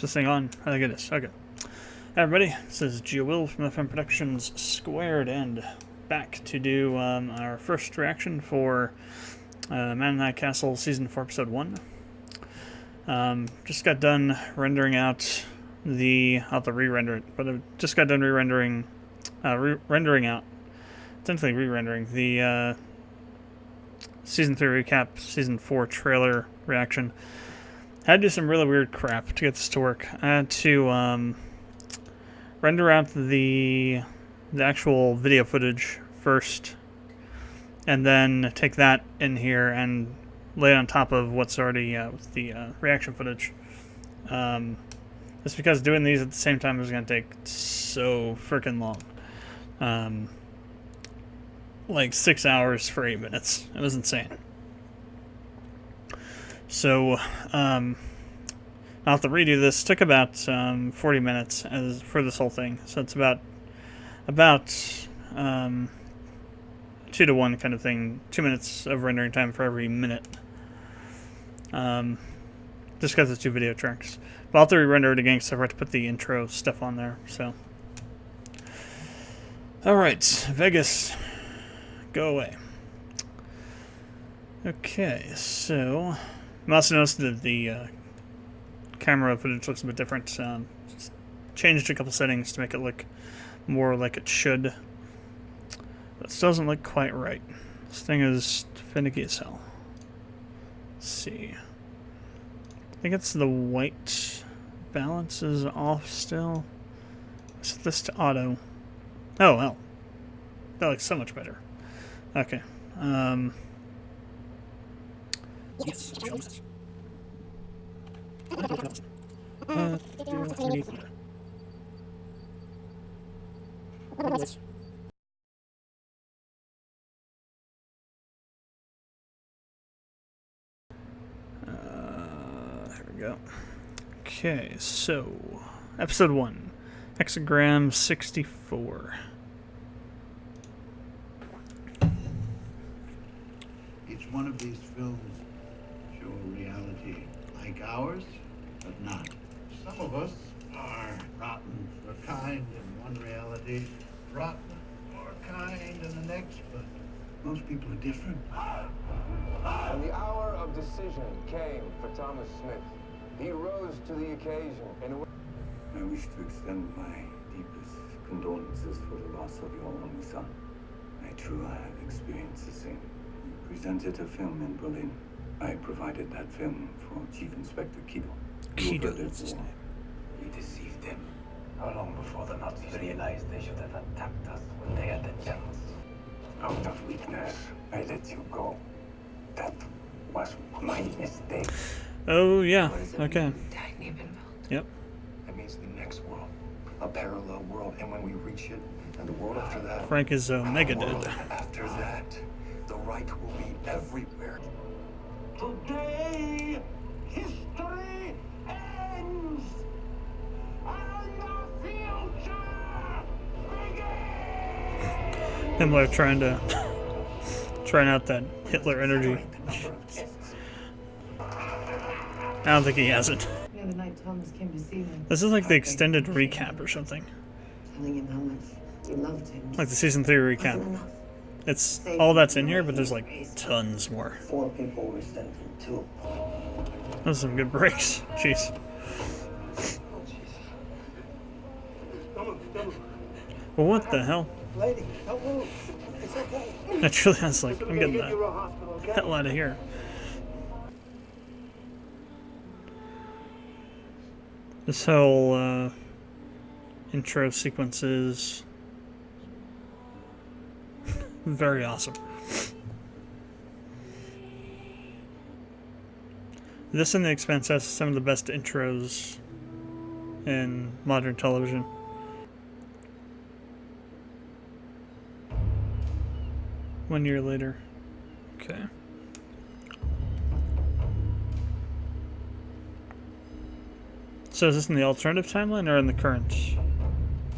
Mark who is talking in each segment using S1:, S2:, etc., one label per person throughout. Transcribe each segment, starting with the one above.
S1: this thing on? I think it is. Okay. Hi everybody, this is GeoWill from FM Productions Squared, and back to do our first reaction for Man in the High Castle Season 4 Episode 1. Just got done rendering out the... I'll have to re-render it, but I just got done re-rendering... rendering out... essentially re-rendering the Season 3 recap, Season 4 trailer reaction. I had to do some really weird crap to get this to work. I had to render out the actual video footage first, and then take that in here and lay it on top of what's already with the reaction footage. Just because doing these at the same time is going to take so freaking long. Like 6 hours for 8 minutes. It was insane. So, I'll have to redo this. It took about 40 minutes for this whole thing. So it's about 2 to 1 kind of thing. 2 minutes of rendering time for every minute. Just because it's 2 video tracks. But I'll have to re-render it again because I forgot to put the intro stuff on there. So, alright, Vegas, go away. Okay, so I also noticed that the camera footage looks a bit different. Changed a couple settings to make it look more like it should. This doesn't look quite right. This thing is finicky as hell. Let's see. I think it's the white balance is off still. Set this to auto. Oh, well. That looks so much better. Okay. Yes. There we go. Okay, so episode 1, Hexagram 64.
S2: Each one of these films show a reality like ours, but not. Some of us are rotten for kind in one reality, rotten for kind in the next, but most people are different.
S3: And the hour of decision came for Thomas Smith. He rose to the occasion in a way.
S4: I wish to extend my deepest condolences for the loss of your only son. I too have experienced the same. You presented a film in Berlin. I provided that film for Chief Inspector Kido.
S1: Kido, that's his name.
S4: We deceived them. How long before the Nazis realized they should have attacked us when they had the chance? Out of weakness, I let you go. That was my mistake.
S1: Oh, yeah. Okay. Yep.
S5: That means the next world, a parallel world, and when we reach it, and the world after that,
S1: Frank is mega dead.
S5: After that, the right will be everywhere.
S6: Today, history ends, and the future begins.
S1: Himmler trying out that Hitler energy. I don't think he has it.
S7: The other night Thomas came to see me.
S1: This is like the extended recap or something.
S7: Telling him how much you loved him.
S1: Like the Season 3 recap. It's all that's in here, but there's like tons more.
S4: 4 people were sent in 2.
S1: Those are some good breaks. Jeez. Well, what the hell?
S6: Lady, don't move. It's okay.
S1: That truly has like, I'm getting the hell out of here. This whole intro sequence is very awesome. This and The Expanse has some of the best intros in modern television. One year later. Okay. So is this in the alternative timeline or in the current?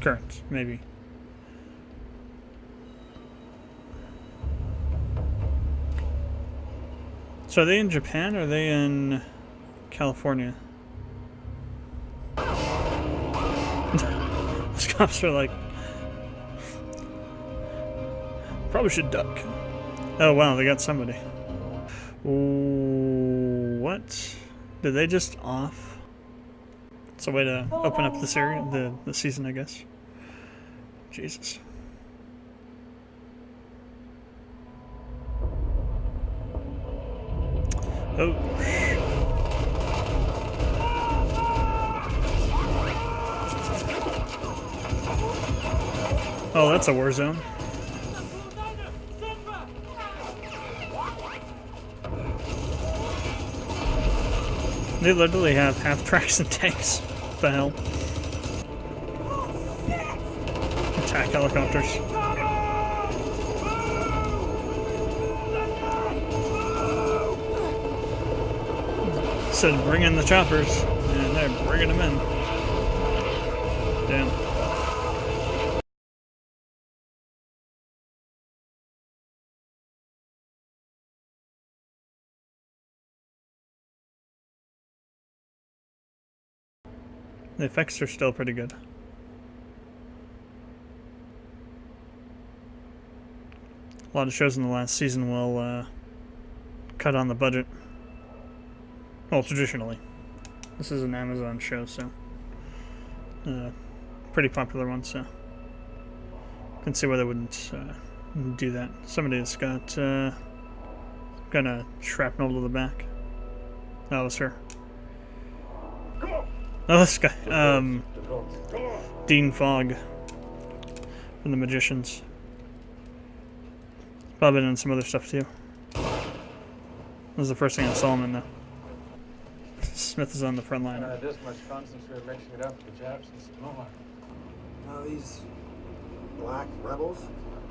S1: Current, maybe. So are they in Japan or are they in California?
S3: The
S1: These cops are like, probably should duck. Oh wow, they got somebody. Ooh, what? Did they just off? It's a way to open up the series, the season, I guess. Jesus. Oh. Oh, that's a war zone. They literally have half tracks and tanks. What the hell? Attack helicopters. Said bring in the choppers, and they're bringing them in. Damn. The effects are still pretty good. A lot of shows in the last season will cut on the budget. Well, traditionally. This is an Amazon show, so pretty popular one, so can see why they wouldn't do that. Somebody that's got a shrapnel to the back. Oh, that's her. Oh, this guy. Dean Fogg from The Magicians. Probably been in some other stuff too. This is the first thing I saw him in though. Smith is on the front line.
S3: This much fun since we were mixing it up with the Japs and Samoa.
S6: Now these black rebels?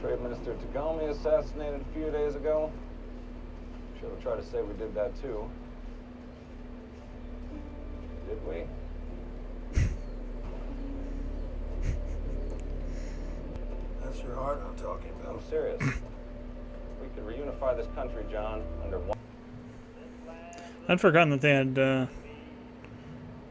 S3: Trade Minister Tagami assassinated a few days ago. Should have tried to say we did that too. Did we?
S6: That's your heart I'm talking about.
S3: I'm serious. We could reunify this country, John, under one.
S1: I'd forgotten that they had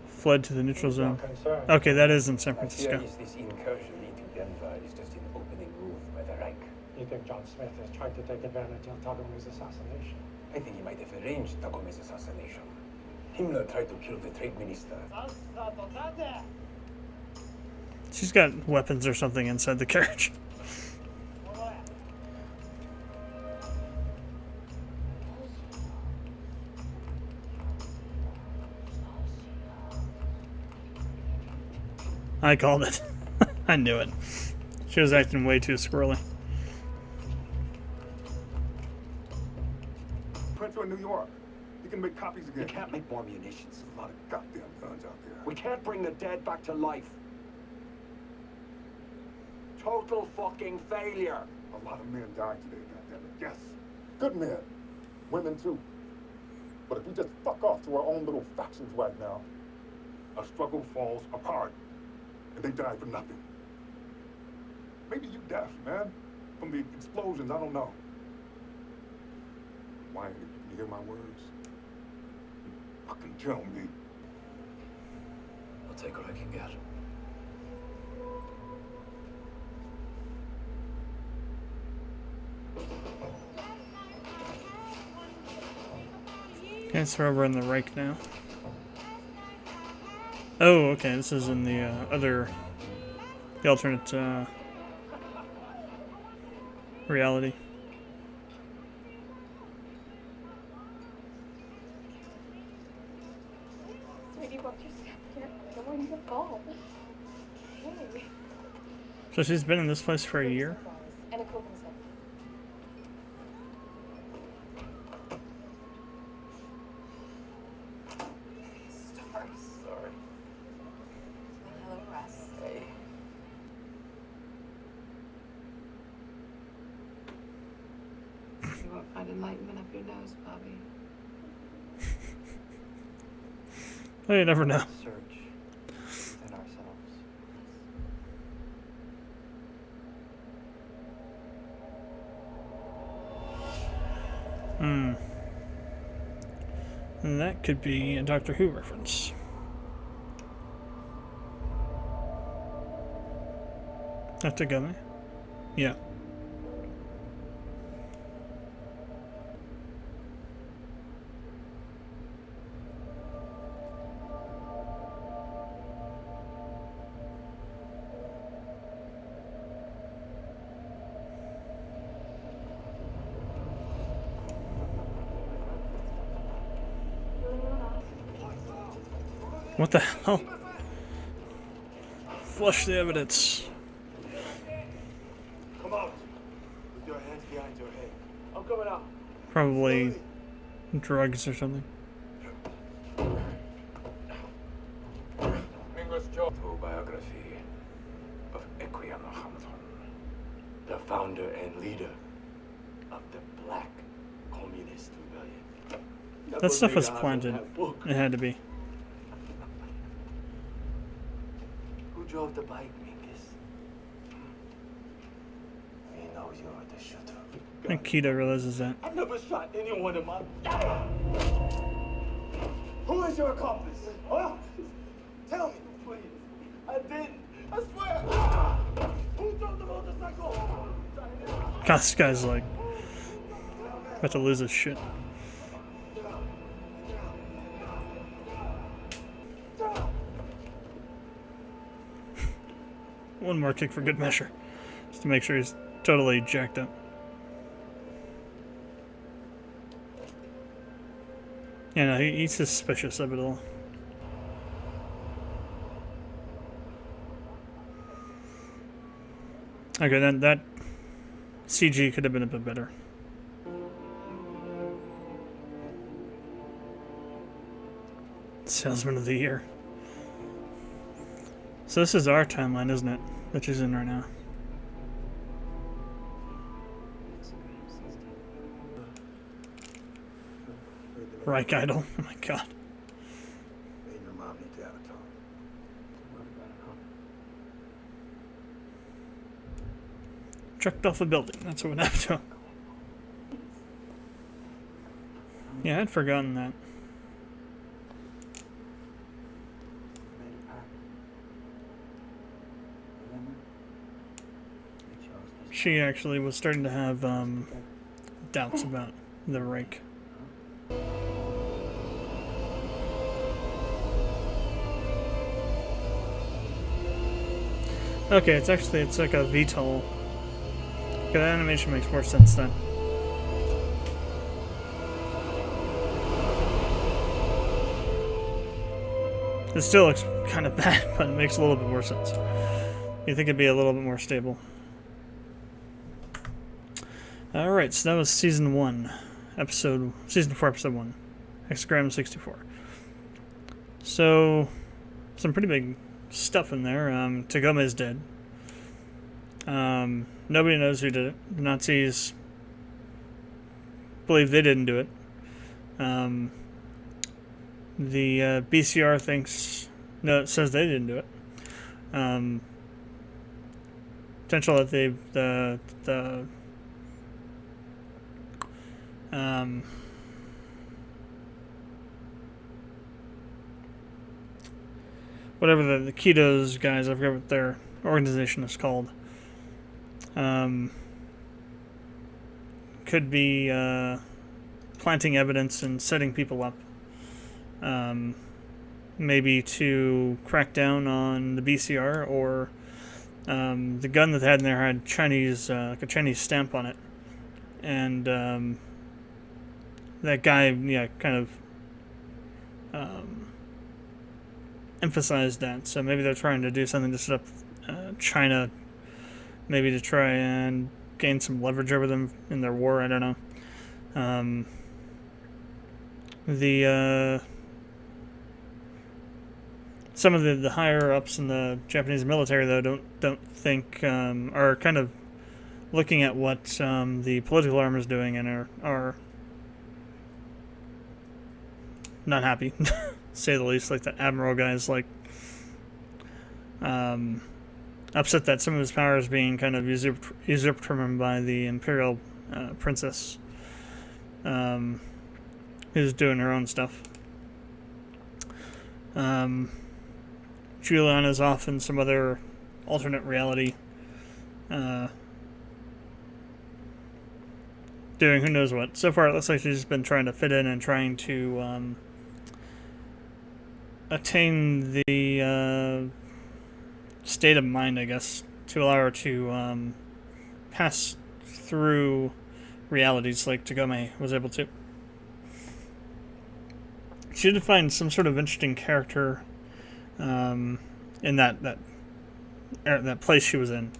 S1: fled to the neutral zone. Okay, that is in San Francisco.
S8: This incursion into Denver is just an opening move by the Reich.
S9: You think John Smith has tried to take advantage of Tagami's assassination?
S8: I think he might have arranged Tagome's assassination. Himmler tried to kill the trade minister.
S1: She's got weapons or something inside the carriage. I called it. I knew it. She was acting way too squirrely.
S10: Printer in New York. You can make copies again.
S6: We can't make more munitions.
S10: A lot of goddamn guns out there.
S6: We can't bring the dead back to life. Total fucking failure.
S10: A lot of men died today, goddammit. Yes. Good men. Women too. But if we just fuck off to our own little factions right now, our struggle falls apart. And they died for nothing. Maybe you deaf, man. From the explosions, I don't know. Why, can you hear my words? Fucking tell me.
S6: I'll take what I can get.
S1: Okay, so we're over in the Reich now. Oh, okay, this is in the the alternate reality.
S11: Sweetie, watch your step. You're going to fall. Hey.
S1: So she's been in this place for a year?
S11: And a coping set.
S3: Sorry.
S11: Hello, Russ.
S3: Hey.
S7: You won't find enlightenment up your nose, Bobby.
S1: Oh, you never know.
S3: Search within ourselves.
S1: Hmm. And that could be a Doctor Who reference. That to me? Yeah. What the hell? Flush the evidence.
S6: Come out. With your hands behind your head. I'm coming out.
S1: Probably drugs or something.
S8: Autobiography of Equiano Hamilton, the founder and leader of the Black Communist Rebellion.
S1: That stuff was planted. It had to be.
S8: Who drove the bike, Mingus? We know you're the shooter.
S1: I think Keto realizes that.
S6: I never shot anyone in my life. Who is your accomplice? Huh? Tell me, please. I didn't. I swear. Who drove the motorcycle?
S1: God, this guy's like about to lose his shit. One more kick for good measure, just to make sure he's totally jacked up. Yeah, no, he's suspicious of it all. Okay, then that CG could have been a bit better. Salesman of the Year. So this is our timeline, isn't it? That she's in right now. Reich Idol. Oh my god.
S5: Me and your mom need to have a talk.
S1: Chucked off a building. That's what happened to him. Yeah, I'd forgotten that. She actually was starting to have doubts about the Reich. Okay, it's like a VTOL. Okay, that animation makes more sense then. It still looks kind of bad, but it makes a little bit more sense. You think it'd be a little bit more stable. Alright, so that was Season 1, Season 4, Episode 1. Hexagram 64. So, some pretty big stuff in there. Tagoma is dead. Nobody knows who did it. The Nazis believe they didn't do it. The BCR it says they didn't do it. Potential that whatever the Ketos guys, I forget what their organization is called, could be planting evidence and setting people up, maybe to crack down on the BCR, or the gun that they had in there had Chinese, like a Chinese stamp on it, and that guy, yeah, kind of emphasized that. So maybe they're trying to do something to set up China, maybe to try and gain some leverage over them in their war. I don't know. Some of the higher ups in the Japanese military, though, don't think are kind of looking at what the political arm is doing and are not happy, to say the least. Like the admiral guy's like upset that some of his power is being kind of usurped from him by the imperial princess, who's doing her own stuff. Juliana's off in some other alternate reality, doing who knows what. So far, it looks like she's just been trying to fit in and trying to attain the state of mind, I guess, to allow her to pass through realities like Tagome was able to. She did find some sort of interesting character in that place she was in.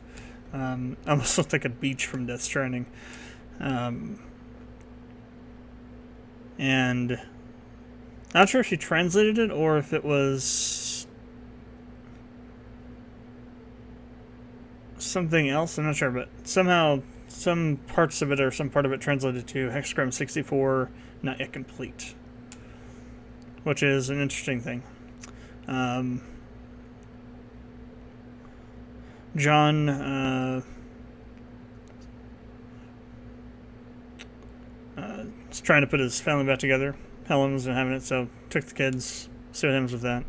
S1: Almost looked like a beach from Death Stranding. And I'm not sure if she translated it or if it was something else. I'm not sure, but somehow some parts of it or some part of it translated to Hexagram 64, not yet complete, which is an interesting thing. John is trying to put his family back together. Helen wasn't having it, so took the kids. See what happens with that.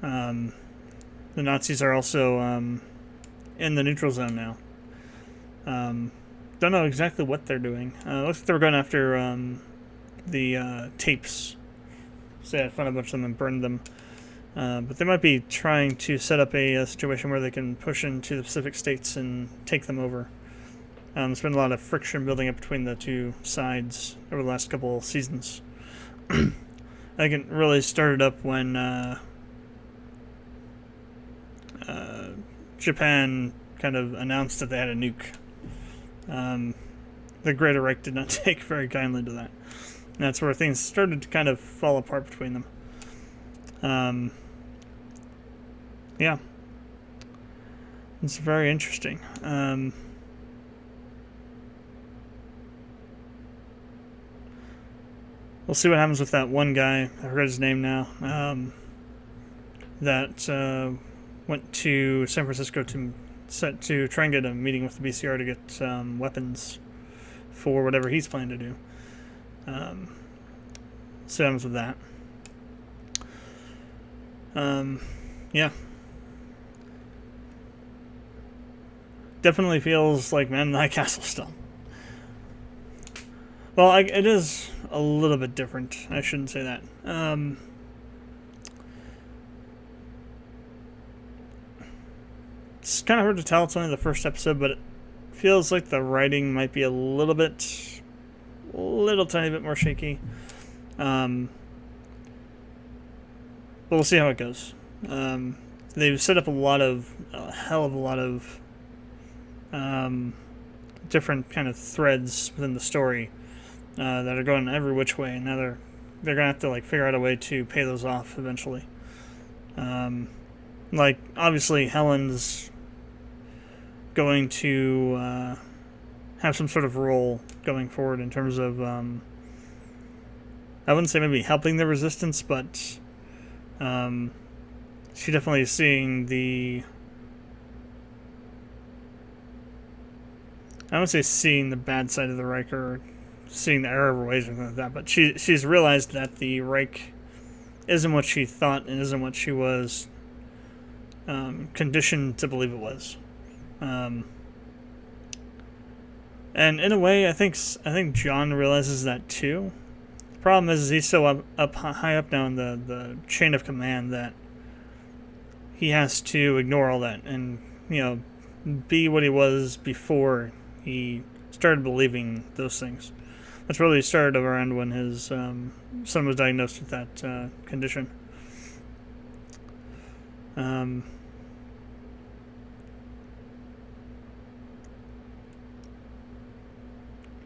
S1: The Nazis are also in the neutral zone now. Don't know exactly what they're doing. Looks like they were going after the tapes. So they had found a bunch of them and burned them. But they might be trying to set up a situation where they can push into the Pacific states and take them over. There's been a lot of friction building up between the two sides over the last couple of seasons. I think it really started up when Japan kind of announced that they had a nuke. The Greater Reich did not take very kindly to that. And that's where things started to kind of fall apart between them. Yeah. It's very interesting. We'll see what happens with that one guy. I forgot his name now. That went to San Francisco to try and get a meeting with the BCR to get weapons for whatever he's planning to do. See what happens with that. Yeah. Definitely feels like Man in the High Castle still. Well, it is a little bit different. I shouldn't say that. It's kind of hard to tell. It's only the first episode, but it feels like the writing might be a little tiny bit more shaky. But we'll see how it goes. They've set up a hell of a lot of different kind of threads within the story that are going every which way, and now they're gonna have to figure out a way to pay those off eventually. Obviously Helen's going to have some sort of role going forward in terms of I wouldn't say maybe helping the resistance, but she definitely is seeing I wouldn't say seeing the bad side of the Reich or seeing the error of her ways or anything like that, but she's realized that the Reich isn't what she thought and isn't what she was conditioned to believe it was. And in a way, I think John realizes that too. The problem is he's so high up now in the chain of command that he has to ignore all that and be what he was before he started believing those things. That's really started around when his son was diagnosed with that condition. Let's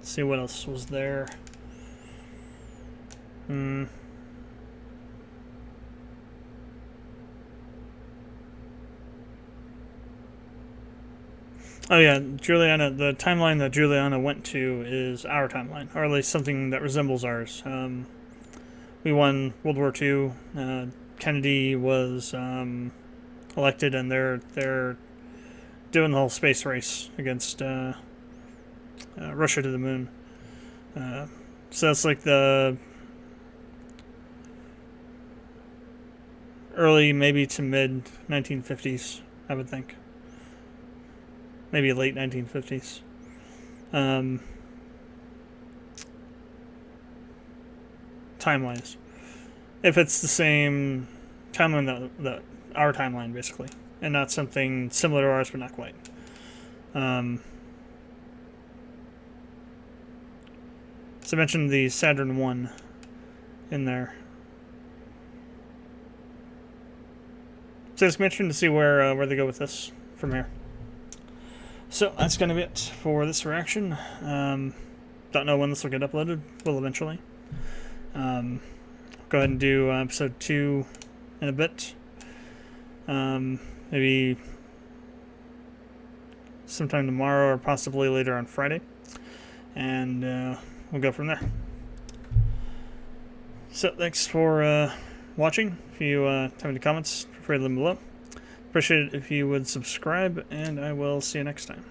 S1: see what else was there. Oh yeah, Juliana. The timeline that Juliana went to is our timeline, or at least something that resembles ours. We won World War II. Kennedy was elected, and they're doing the whole space race against Russia to the moon. So that's like the early, maybe to mid 1950s, I would think. maybe late 1950s. Time-wise, if it's the same timeline that our timeline basically, and not something similar to ours but not quite. So I mentioned the Saturn 1 in there. So it's interesting to see where they go with this from here. So that's going to be it for this reaction. Don't know when this will get uploaded. Will eventually. Go ahead and do episode 2 in a bit. Maybe sometime tomorrow or possibly later on Friday. And we'll go from there. So thanks for watching. If you have any comments, feel free to leave them below. Appreciate it if you would subscribe, and I will see you next time.